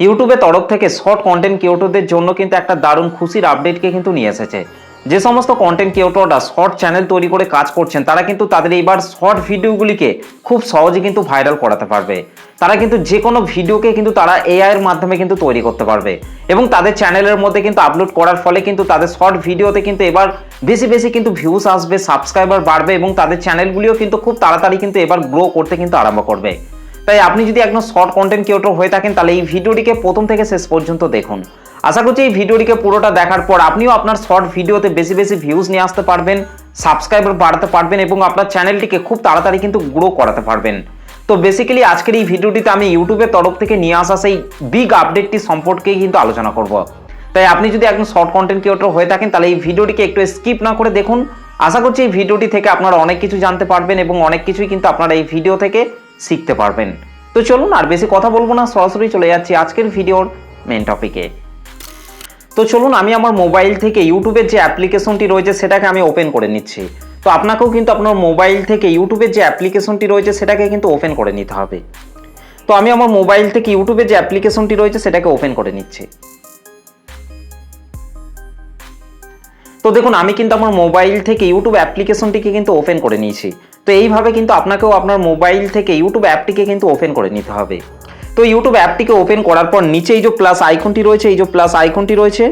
ইউটিউবের তরফ থেকে শর্ট কন্টেন্ট ক্রিয়েটরদের জন্য কিন্তু একটা দারুণ খুশির আপডেটকে কিন্তু নিয়ে এসেছে। যে সমস্ত কন্টেন্ট ক্রিয়েটররা শর্ট চ্যানেল তৈরি করে কাজ করছেন তারা কিন্তু তাদের এইবার শর্ট ভিডিওগুলিকে খুব সহজে কিন্তু ভাইরাল করাতে পারবে। তারা কিন্তু যে কোনো ভিডিওকে কিন্তু তারা এআই এর মাধ্যমে কিন্তু তৈরি করতে পারবে এবং তাদের চ্যানেলের মধ্যে কিন্তু আপলোড করার ফলে কিন্তু তাদের শর্ট ভিডিওতে কিন্তু এবার বেশি বেশি কিন্তু ভিউজ আসবে, সাবস্ক্রাইবার বাড়বে এবং তাদের চ্যানেলগুলিও কিন্তু খুব তাড়াতাড়ি কিন্তু এবার গ্রো করতে কিন্তু আরম্ভ করবে। তাই আপনি যদি একদম শর্ট কন্টেন্ট ক্রিয়েটর হয়ে থাকেন তাহলে এই ভিডিওটিকে প্রথম থেকে শেষ পর্যন্ত দেখুন। আশা করছি এই ভিডিওটিকে পুরোটা দেখার পর আপনিও আপনার শর্ট ভিডিওতে বেশি বেশি ভিউজ নিয়ে আসতে পারবেন, সাবস্ক্রাইবার বাড়াতে পারবেন এবং আপনার চ্যানেলটিকে খুব তাড়াতাড়ি কিন্তু গ্রো করাতে পারবেন। তো বেসিক্যালি আজকের এই ভিডিওটিতে আমি ইউটিউবের তরফ থেকে নিয়ে আসা সেই বিগ আপডেটটি সম্পর্কেই কিন্তু আলোচনা করব। তাই আপনি যদি একদম শর্ট কন্টেন্ট ক্রিয়েটর হয়ে থাকেন তাহলে এই ভিডিওটিকে একটু স্কিপ না করে দেখুন। আশা করছি এই ভিডিওটি থেকে আপনারা অনেক কিছু জানতে পারবেন এবং অনেক কিছুই কিন্তু আপনারা এই ভিডিও থেকে শিখতে পারবেন। তো চলুন আর বেশি কথা বলবো না, সরাসরি চলে যাচ্ছি আজকের ভিডিওর মেন টপিকে। তো চলুন আমি আমার মোবাইল থেকে ইউটিউবের যে অ্যাপ্লিকেশনটি রয়েছে সেটাকে আমি ওপেন করে নিচ্ছি। তো আপনাকেও কিন্তু আপনার মোবাইল থেকে ইউটিউবের যে অ্যাপ্লিকেশনটি রয়েছে সেটাকে কিন্তু ওপেন করে নিতে হবে। তো আমি আমার মোবাইল থেকে ইউটিউবের যে অ্যাপ্লিকেশনটি রয়েছে সেটাকে ওপেন করে নিচ্ছি। তো দেখুন আমি কিন্তু আমার মোবাইল থেকে ইউটিউব অ্যাপ্লিকেশনটিকে কিন্তু ওপেন করে নিয়েছি। তো এইভাবে কিন্তু আপনাকেও আপনার মোবাইল থেকে ইউটিউব অ্যাপটিকে কিন্তু ওপেন করে নিতে হবে। তো ইউটিউব অ্যাপটিকে ওপেন করার পর নিচে এই যে প্লাস আইকনটি রয়েছে, এই যে প্লাস আইকনটি রয়েছে,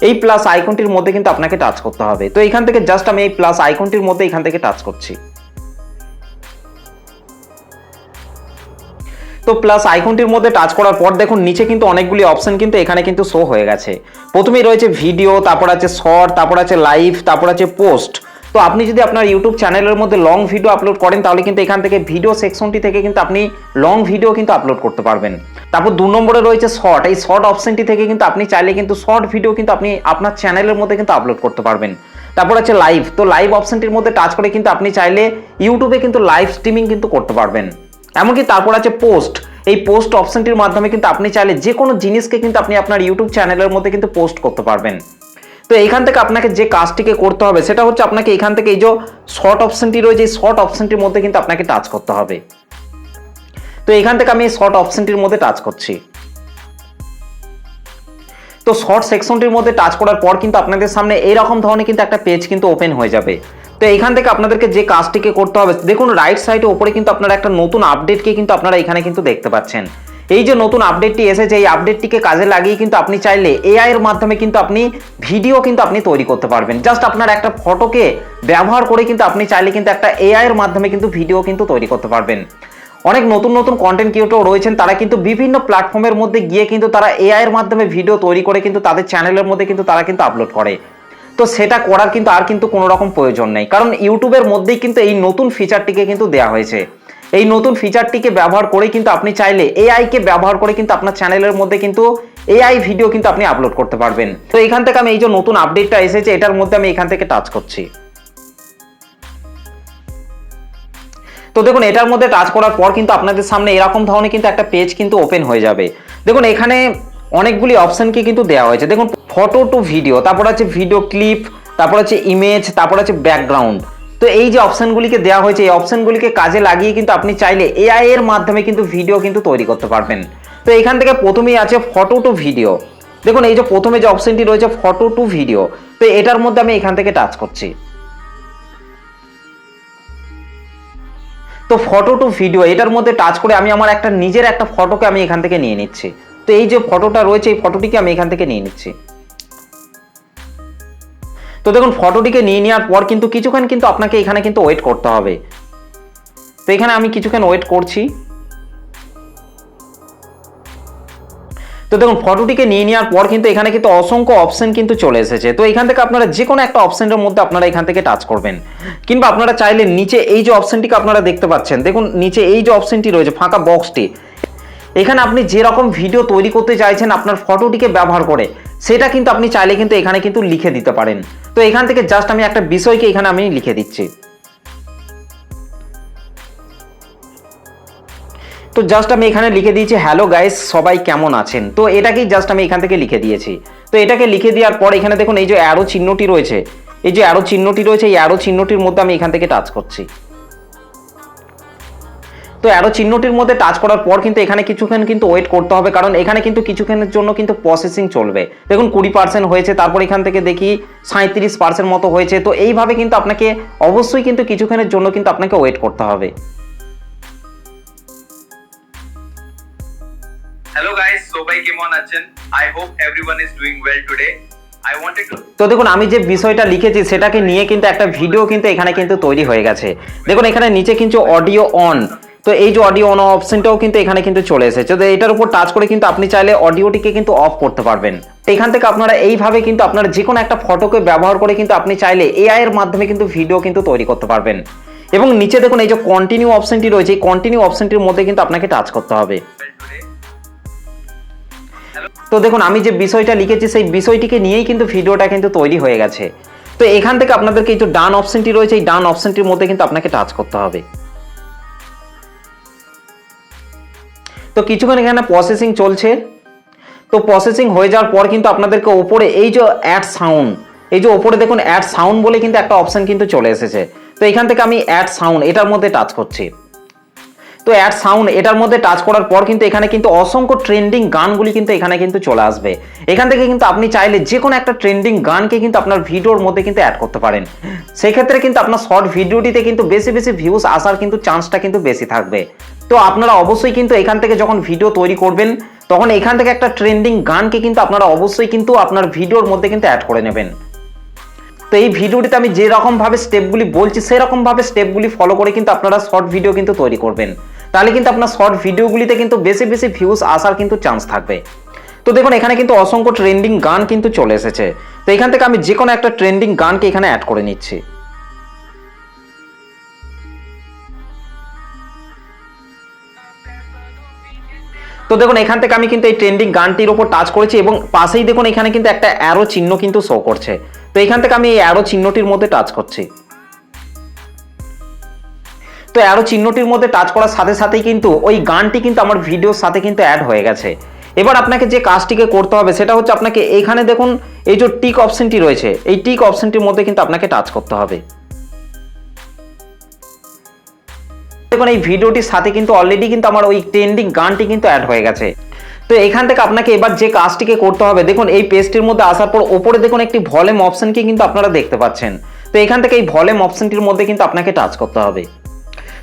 এই প্লাস আইকনটির মধ্যে কিন্তু আপনাকে টাচ করতে হবে। তো এখান থেকে জাস্ট আমি এই প্লাস আইকনটির মধ্যে এখান থেকে টাচ করছি। তো প্লাস আইকনটির মধ্যে টাচ করার পর দেখুন নিচে কিন্তু অনেকগুলি অপশন কিন্তু এখানে কিন্তু শো হয়ে গেছে। প্রথমেই রয়েছে ভিডিও, তারপর আছে শর্ট, তারপর আছে লাইভ, তারপর আছে পোস্ট। তো আপনি যদি আপনার ইউটিউব চ্যানেলের মধ্যে লং ভিডিও আপলোড করেন তাহলে কিন্তু এখান থেকে ভিডিও সেকশনটি থেকে কিন্তু আপনি লং ভিডিও কিন্তু আপলোড করতে পারবেন। তারপর 2 নম্বরে রয়েছে শর্ট। এই শর্ট অপশনটি থেকে কিন্তু আপনি চাইলে কিন্তু শর্ট ভিডিও কিন্তু আপনি আপনার চ্যানেলের মধ্যে কিন্তু আপলোড করতে পারবেন। তারপর আছে লাইভ। তো লাইভ অপশনটির মধ্যে টাচ করে কিন্তু আপনি চাইলে ইউটিউবে কিন্তু লাইভ স্ট্রিমিং কিন্তু করতে পারবেন। এমনকি তারপর আছে পোস্ট। এই পোস্ট অপশনটির মাধ্যমে কিন্তু আপনি চাইলে যে কোনো জিনিসকে কিন্তু আপনি আপনার ইউটিউব চ্যানেলের মধ্যে কিন্তু পোস্ট করতে পারবেন। তো এইখান থেকে আপনাকে যে কাজটিকে করতে হবে সেটা হচ্ছে আপনাকে এখান থেকে এই যে শর্ট অপশনটি রয়েছে এই শর্ট অপশনটির মধ্যে কিন্তু আপনাকে টাচ করতে হবে। তো এখান থেকে আমি এই শর্ট অপশনটির মধ্যে টাচ করছি। তো শর্ট সেকশনটির মধ্যে টাচ করার পর কিন্তু আপনাদের সামনে এইরকম ধরনের কিন্তু একটা পেজ কিন্তু ওপেন হয়ে যাবে। তো এখান থেকে আপনাদেরকে যে কাজটিকে করতে হবে দেখুন রাইট সাইডে উপরে কিন্তু আপনারা একটা নতুন আপডেটকে কিন্তু আপনারা এখানে কিন্তু দেখতে পাচ্ছেন। এই যে নতুন আপডেটটি এসেছে এই আপডেটটিকে কাজে লাগিয়ে কিন্তু আপনি চাইলে এআই এর মাধ্যমে কিন্তু আপনি ভিডিও কিন্তু আপনি তৈরি করতে পারবেন। জাস্ট আপনার একটা ফটোকে ব্যবহার করে কিন্তু আপনি চাইলে কিন্তু একটা এআই এর মাধ্যমে কিন্তু ভিডিও কিন্তু তৈরি করতে পারবেন। অনেক নতুন নতুন কন্টেন্ট ক্রিয়েটর রয়েছেন তারা কিন্তু বিভিন্ন প্ল্যাটফর্মের মধ্যে গিয়ে কিন্তু তারা এআই এর মাধ্যমে ভিডিও তৈরি করে কিন্তু তাদের চ্যানেলের মধ্যে কিন্তু তারা কিন্তু আপলোড করে। তো সেটা করার কিন্তু আর কিন্তু কোনো রকম প্রয়োজন নেই, কারণ ইউটিউবের মধ্যেই কিন্তু এই নতুন ফিচারটিকে কিন্তু দেওয়া হয়েছে। এই নতুন ফিচারটিকে ব্যবহার করে কিন্তু আপনি চাইলে এআই কে ব্যবহার করে কিন্তু আপনার চ্যানেলের মধ্যে কিন্তু এআই ভিডিও কিন্তু আপনি আপলোড করতে পারবেন। তো এখান থেকে আমি এই যে নতুন আপডেটটা এসেছে এটার মধ্যে আমি এখান থেকে টাচ করছি। তো দেখুন এটার মধ্যে টাচ করার পর কিন্তু আপনাদের সামনে এরকম ধরনের কিন্তু একটা পেজ কিন্তু ওপেন হয়ে যাবে। দেখুন এখানে অনেকগুলি অপশনকে কিন্তু দেওয়া হয়েছে। দেখুন ফটো টু ভিডিও, তারপর আছে ভিডিও ক্লিপ, তারপর আছে ইমেজ, তারপর আছে ব্যাকগ্রাউন্ড। তো এই যে অপশনগুলিকে দেওয়া হয়েছে এই অপশনগুলিকে কাজে লাগিয়ে কিন্তু আপনি চাইলে এআই এর মাধ্যমে কিন্তু ভিডিও কিন্তু তৈরি করতে পারবেন। তো এখান থেকে প্রথমেই আছে ফটো টু ভিডিও। দেখুন এই যে প্রথমে যে অপশনটি রয়েছে ফটো টু ভিডিও, তো এটার মধ্যে আমি এখান থেকে টাচ করছি। তো ফটো টু ভিডিও এটার মধ্যে টাচ করে আমি আমার একটা নিজের একটা ফটোকে আমি এখান থেকে নিয়ে নিচ্ছি। তো এই যে ফটোটা রয়েছে এই ফটোটিকে আমি এখান থেকে নিয়ে নিচ্ছি। তো দেখুন ফটোটিকে নিয়ে নেওয়ার পর কিন্তু কিছুক্ষণ কিন্তু আপনাকে এখানে কিন্তু ওয়েট করতে হবে। তো এখানে আমি কিছুক্ষণ ওয়েট করছি। তো দেখুন ফটোটিকে নিয়ে নেওয়ার পর কিন্তু এখানে কিন্তু অসংখ্য অপশন কিন্তু চলে এসেছে। তো এখান থেকে আপনারা যে কোনো একটা অপশনের মধ্যে আপনারা এখান থেকে টাচ করবেন, কিংবা আপনারা চাইলে নিচে এই যে অপশনটিকে আপনারা দেখতে পাচ্ছেন দেখুন নিচে এই যে অপশনটি রয়েছে ফাঁকা বক্সটি, এখানে আপনি যেরকম ভিডিও তৈরি করতে চাইছেন আপনার ফটোটিকে ব্যবহার করে সেটা কিন্তু আপনি চাইলে কিন্তু এখানে কিন্তু লিখে দিতে পারেন। তো এখান থেকে জাস্ট আমি একটা বিষয়কে এখানে আমি লিখে দিচ্ছি। তো জাস্ট আমি এখানে লিখে দিয়েছি হ্যালো গাইস সবাই কেমন আছেন। তো এটাকেই জাস্ট আমি এখান থেকে লিখে দিয়েছি। তো এটাকে লিখে দেওয়ার পর এখানে দেখুন এই যে অ্যারো চিহ্নটি রয়েছে এই যে অ্যারো চিহ্নটি রয়েছে এই অ্যারো চিহ্নটির মধ্যে আমি এখান থেকে টাচ করছি। তো অ্যারো চিহ্নটির মধ্যে টাচ করার পর কিন্তু এখানে কিছুক্ষণ কিন্তু ওয়েট করতে হবে, কারণ এখানে কিন্তু কিছুক্ষণের জন্য কিন্তু প্রসেসিং চলবে। দেখুন 20% হয়েছে, তারপর এখান থেকে দেখি 37% মতো হয়েছে। তো এইভাবে কিন্তু আপনাকে অবশ্যই কিন্তু কিছুক্ষণের জন্য কিন্তু আপনাকে ওয়েট করতে হবে। Hello guys, সবাই কেমন আছেন? I hope everyone is doing well today. I wanted to তো দেখুন আমি যে বিষয়টা লিখেছি সেটাকে নিয়ে কিন্তু একটা ভিডিও কিন্তু এখানে কিন্তু তৈরি হয়ে গেছে। দেখুন এখানে নিচে কিন্তু অডিও অন, তো এই যে অডিও অন অপশনটাও কিন্তু এখানে কিন্তু চলে এসেছে। তো এটার উপর টাচ করে কিন্তু আপনি চাইলে অডিওটিকে কিন্তু অফ করতে পারবেন। এখান থেকে আপনারা এইভাবে কিন্তু আপনারা যে কোনো একটা ফটোকে ব্যবহার করে কিন্তু আপনি চাইলে এআই এর মাধ্যমে কিন্তু ভিডিও কিন্তু তৈরি করতে পারবেন। এবং নিচে দেখুন এই যে কন্টিনিউ অপশনটি রয়েছে, এই কন্টিনিউ অপশনটির মধ্যে কিন্তু আপনাকে টাচ করতে হবে। তো দেখুন আমি যে বিষয়টা লিখেছি সেই বিষয়টিকে নিয়েই কিন্তু ভিডিওটা কিন্তু তৈরি হয়ে গেছে। তো এখান থেকে আপনাদেরকে এই যে ডান অপশনটি রয়েছে, এই ডান অপশনটির মধ্যে কিন্তু আপনাকে টাচ করতে হবে। তো কিছুক্ষণ এখানে প্রসেসিং চলছে। তো প্রসেসিং হয়ে যাওয়ার পর কিন্তু আপনাদেরকে ওপরে এই যে অ্যাড সাউন্ড, এই যে ওপরে দেখুন অ্যাড সাউন্ড বলে কিন্তু একটা অপশন কিন্তু চলে এসেছে। তো এখান থেকে আমি অ্যাড সাউন্ড এটার মধ্যে টাচ করছি। তো অ্যাড সাউন্ড এটার মধ্যে টাচ করার পর কিন্তু এখানে কিন্তু অসংখ্য ট্রেন্ডিং গানগুলি কিন্তু এখানে কিন্তু চলে আসবে। এখান থেকে কিন্তু আপনি চাইলে যে কোনো একটা ট্রেন্ডিং গানকে কিন্তু আপনার ভিডিওর মধ্যে কিন্তু অ্যাড করতে পারেন। সেই ক্ষেত্রে কিন্তু আপনার শর্ট ভিডিওটিতে কিন্তু বেশি বেশি ভিউজ আসার কিন্তু চান্সটা কিন্তু বেশি থাকবে। তো আপনারা অবশ্যই কিন্তু এখান থেকে যখন ভিডিও তৈরি করবেন তখন এখান থেকে একটা ট্রেন্ডিং গানকে কিন্তু আপনারা অবশ্যই কিন্তু আপনার ভিডিওর মধ্যে কিন্তু অ্যাড করে নেবেন। তো এই ভিডিওটিতে আমি যেরকম ভাবে স্টেপগুলি বলছি সেরকম ভাবে স্টেপগুলি ফলো করে কিন্তু আপনারা শর্ট ভিডিও কিন্তু তৈরি করবেন। তাহলে কিন্তু আপনার শর্ট ভিডিওগুলিতে কিন্তু বেশি বেশি ভিউজ আসার কিন্তু চান্স থাকবে। তো দেখুন এখানে কিন্তু অসংখ্য ট্রেন্ডিং গান কিন্তু চলে এসেছে। তো এখান থেকে আমি যে কোনো একটা ট্রেন্ডিং গানকে এখানে অ্যাড করে নিচ্ছি। তো দেখুন এখান থেকে আমি কিন্তু এই ট্রেন্ডিং গানটির উপর টাচ করেছি এবং পাশেই দেখুন এখানে কিন্তু একটা অ্যারো চিহ্ন কিন্তু শো করছে। তো এখান থেকে আমি এই অ্যারো চিহ্নটির মধ্যে টাচ করছি। তো অ্যারো চিহ্নটির মধ্যে টাচ করার সাথে সাথেই কিন্তু ওই গানটি কিন্তু আমার ভিডিওর সাথে কিন্তু অ্যাড হয়ে গেছে। এবার আপনাকে যে কাজটিকে করতে হবে সেটা হচ্ছে আপনাকে এখানে দেখুন এই যে টিক অপশনটি রয়েছে, এই টিক অপশনটির মধ্যে কিন্তু আপনাকে টাচ করতে হবে। দেখুন এই ভিডিওটির সাথে কিন্তু অলরেডি কিন্তু আমার ওই ট্রেন্ডিং গানটি কিন্তু অ্যাড হয়ে গেছে। তো এখান থেকে আপনাকে এবার যে কাজটিকে করতে হবে, দেখুন এই পেজটির মধ্যে আসার পর ওপরে দেখুন একটি ভলিউম অপশনকে কিন্তু আপনারা দেখতে পাচ্ছেন। তো এখান থেকে এই ভলিউম অপশনটির মধ্যে কিন্তু আপনাকে টাচ করতে হবে।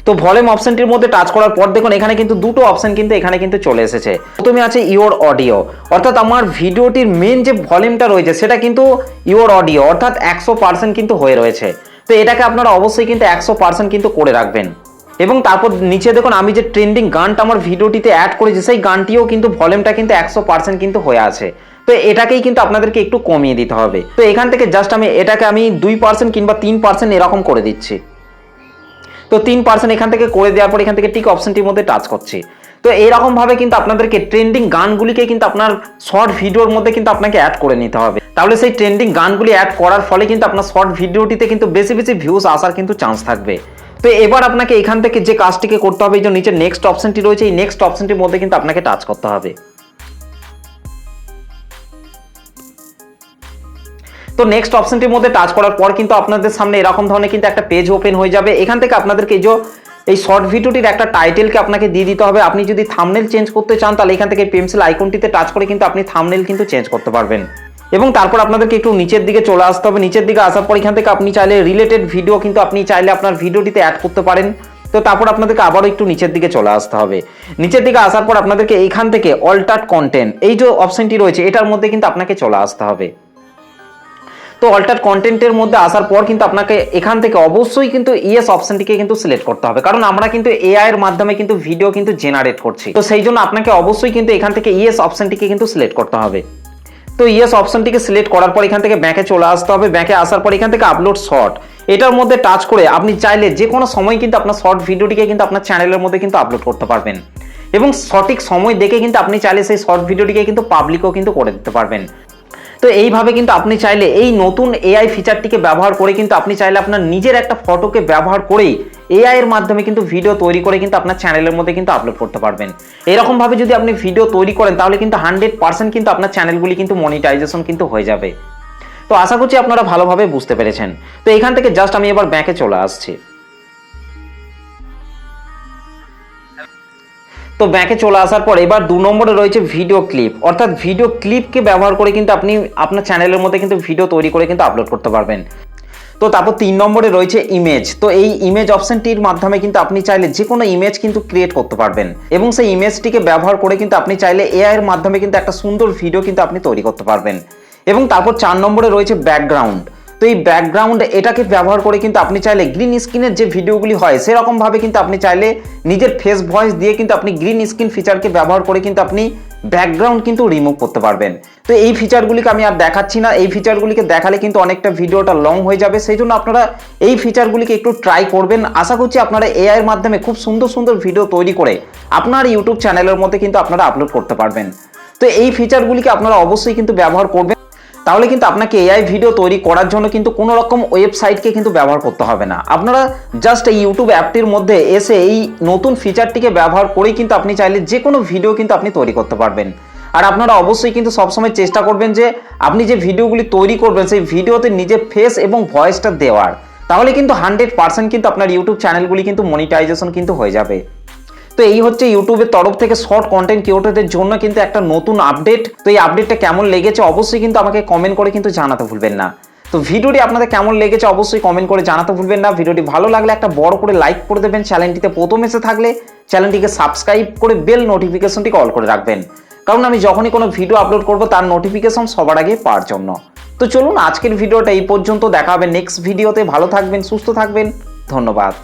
তো ভলিউম অপশনটির মধ্যে টাচ করার পর দেখুন এখানে কিন্তু দুটো অপশন কিন্তু এখানে কিন্তু চলে এসেছে। প্রথমে আছে ইওর অডিও, অর্থাৎ আমার ভিডিওটির মেন যে ভলিউমটা রয়েছে সেটা কিন্তু ইওর অডিও অর্থাৎ 100% কিন্তু হয়ে রয়েছে। তো এটাকে আপনারা অবশ্যই কিন্তু 100% কিন্তু করে রাখবেন। এবং তারপর নিচে দেখুন আমি যে ট্রেন্ডিং গানটা আমার ভিডিওটিতে অ্যাড করেছি সেই গানটিও কিন্তু ভলিউমটা কিন্তু 100% কিন্তু হয়ে আছে। তো এটাকেই কিন্তু আপনাদেরকে একটু কমিয়ে দিতে হবে। তো এখান থেকে জাস্ট আমি এটাকে আমি 2% কিংবা 3% এরকম করে দিচ্ছি। তো 3% এখান থেকে করে দেওয়ার পর এখান থেকে টিক অপশনটির মধ্যে টাচ করছি। তো এইরকম ভাবে কিন্তু আপনাদেরকে ট্রেন্ডিং গানগুলিকে কিন্তু আপনার শর্ট ভিডিওর মধ্যে কিন্তু আপনাকে অ্যাড করে নিতে হবে। তাহলে সেই ট্রেন্ডিং গানগুলি অ্যাড করার ফলে কিন্তু আপনার শর্ট ভিডিওটিতে কিন্তু বেশি বেশি ভিউজ আসার কিন্তু চান্স থাকবে। তো এবার আপনাকে এখান থেকে যে কাজটিকে করতে হবে, এই যে নিচে নেক্সট অপশনটি রয়েছে এই নেক্সট অপশনটির মধ্যে কিন্তু আপনাকে টাচ করতে হবে। তো নেক্সট অপশনটির মধ্যে টাচ করার পর কিন্তু আপনাদের সামনে এরকম ধরনের কিন্তু একটা পেজ ওপেন হয়ে যাবে। এখান থেকে আপনাদেরকে এই শর্ট ভিডিওটির একটা টাইটেলকে আপনাকে দিয়ে দিতে হবে। আপনি যদি থাম্বনেল চেঞ্জ করতে চান তাহলে এখান থেকে পেন্সিল আইকনটিতে টাচ করে কিন্তু আপনি থাম্বনেল কিন্তু চেঞ্জ করতে পারবেন। এবং তারপর আপনাদেরকে একটু নিচের দিকে চলে আসতে হবে। নিচের দিকে আসার পর এখান থেকে আপনি চাইলে রিলেটেড ভিডিও কিন্তু আপনি চাইলে আপনার ভিডিওটিতে অ্যাড করতে পারেন। তো তারপর আপনাদেরকে আবারও একটু নিচের দিকে চলে আসতে হবে। নিচের দিকে আসার পর আপনাদেরকে এখান থেকে অল্টার কন্টেন্ট এই যে অপশনটি রয়েছে এটার মধ্যে কিন্তু আপনাকে চলে আসতে হবে। তো অল্টার কন্টেন্টের মধ্যে আসার পর কিন্তু আপনাকে এখান থেকে অবশ্যই কিন্তু ইয়েস অপশনটিকে কিন্তু সিলেক্ট করতে হবে, কারণ আমরা কিন্তু এআই এর মাধ্যমে কিন্তু ভিডিও কিন্তু জেনারেট করছি। তো সেই জন্য আপনাকে অবশ্যই কিন্তু এখান থেকে ইয়েস অপশনটিকে কিন্তু সিলেক্ট করতে হবে। তো ইয়েস অপশনটিকে সিলেক্ট করার পর এখান থেকে ব্যাকে চলে আসতে হবে। ব্যাকে আসার পর এখান থেকে আপলোড শর্ট এটার মধ্যে টাচ করে আপনি চাইলে যে কোনো সময় কিন্তু আপনার শর্ট ভিডিওটিকে কিন্তু আপনার চ্যানেলের মধ্যে কিন্তু আপলোড করতে পারবেন এবং সঠিক সময় দেখে কিন্তু আপনি চাইলে সেই শর্ট ভিডিওটিকে কিন্তু পাবলিকও কিন্তু করে দিতে পারবেন। তো এইভাবে কিন্তু আপনি চাইলে এই নতুন এআই ফিচারটিকে ব্যবহার করে কিন্তু আপনি চাইলে আপনার নিজের একটা ফটোকে ব্যবহার করেই এআই এর মাধ্যমে কিন্তু ভিডিও তৈরি করে কিন্তু আপনার চ্যানেলের মধ্যে কিন্তু আপলোড করতে পারবেন। এরকম ভাবে যদি আপনি ভিডিও তৈরি করেন তাহলে কিন্তু 100% কিন্তু আপনার চ্যানেলগুলি কিন্তু মনিটাইজেশন কিন্তু হয়ে যাবে। তো আশা করছি আপনারা ভালোভাবে বুঝতে পেরেছেন। তো এখান থেকে জাস্ট আমি এবার ব্যাকে চলে আসছি। তো ব্যাকে চলে আসার পর এবার 2 নম্বরে রয়েছে ভিডিও ক্লিপ, অর্থাৎ ভিডিও ক্লিপকে ব্যবহার করে কিন্তু আপনি আপনার চ্যানেলের মধ্যে কিন্তু ভিডিও তৈরি করে কিন্তু আপলোড করতে পারবেন। তো তারপর 3 নম্বরে রয়েছে ইমেজ। তো এই ইমেজ অপশনটির মাধ্যমে কিন্তু আপনি চাইলে যে কোনো ইমেজ কিন্তু ক্রিয়েট করতে পারবেন এবং সেই ইমেজটিকে ব্যবহার করে কিন্তু আপনি চাইলে এআই এর মাধ্যমে কিন্তু একটা সুন্দর ভিডিও কিন্তু আপনি তৈরি করতে পারবেন। এবং তারপর 4 নম্বরে রয়েছে ব্যাকগ্রাউন্ড। তো এই ব্যাকগ্রাউন্ড এটাকে ব্যবহার করে কিন্তু আপনি চাইলে গ্রিন স্ক্রিনের যে ভিডিওগুলি হয় সেরকম ভাবে কিন্তু আপনি চাইলে নিজের ফেস ভয়েস দিয়ে কিন্তু আপনি গ্রিন স্ক্রিন ফিচারকে ব্যবহার করে কিন্তু আপনি ব্যাকগ্রাউন্ড কিন্তু রিমুভ করতে পারবেন। তো এই ফিচারগুলিকে আমি আর দেখাচ্ছি না, এই ফিচারগুলিকে দেখালে কিন্তু অনেকটা ভিডিওটা লং হয়ে যাবে, সেই জন্য আপনারা এই ফিচারগুলিকে একটু ট্রাই করবেন। আশা করছি আপনারা এআই এর মাধ্যমে খুব সুন্দর সুন্দর ভিডিও তৈরি করে আপনার ইউটিউব চ্যানেলের মধ্যে কিন্তু আপনারা আপলোড করতে পারবেন। তো এই ফিচারগুলিকে আপনারা অবশ্যই কিন্তু ব্যবহার করবেন, তাহলে কিন্তু আপনাকে এআই ভিডিও তৈরি করার জন্য কিন্তু কোনো রকম ওয়েবসাইটকে কিন্তু ব্যবহার করতে হবে না। আপনারা জাস্ট এই ইউটিউব অ্যাপটির মধ্যে এসে এই নতুন ফিচারটিকে ব্যবহার করেই কিন্তু আপনি চাইলে যে কোনো ভিডিও কিন্তু আপনি তৈরি করতে পারবেন। আর আপনারা অবশ্যই কিন্তু সবসময় চেষ্টা করবেন যে আপনি যে ভিডিওগুলি তৈরি করবেন সেই ভিডিওতে নিজের ফেস এবং ভয়েসটা দেওয়ার, তাহলে কিন্তু 100% কিন্তু আপনার ইউটিউব চ্যানেলগুলি কিন্তু মনিটাইজেশন কিন্তু হয়ে যাবে। তো এই হচ্ছে ইউটিউবের তরফ থেকে শর্ট কন্টেন্ট ক্রিয়েটরদের জন্য কিন্তু একটা নতুন আপডেট। তো এই আপডেটটা কেমন লেগেছে অবশ্যই কিন্তু আমাকে কমেন্ট করে কিন্তু জানাতে ভুলবেন না। তো ভিডিওটি আপনাদের কেমন লেগেছে অবশ্যই কমেন্ট করে জানাতে ভুলবেন না। ভিডিওটি ভালো লাগলে একটা বড় করে লাইক করে দেবেন, চ্যানেলটিতে প্রথম এসে থাকলে চ্যানেলটিকে সাবস্ক্রাইব করে বেল নোটিফিকেশনটিকে অল করে রাখবেন, কারণ আমি যখনই কোনো ভিডিও আপলোড করব তার নোটিফিকেশন সবার আগে পাওয়ার জন্য। তো চলুন আজকের ভিডিওটা এই পর্যন্ত, দেখা হবে নেক্সট ভিডিওতে। ভালো থাকবেন, সুস্থ থাকবেন, ধন্যবাদ।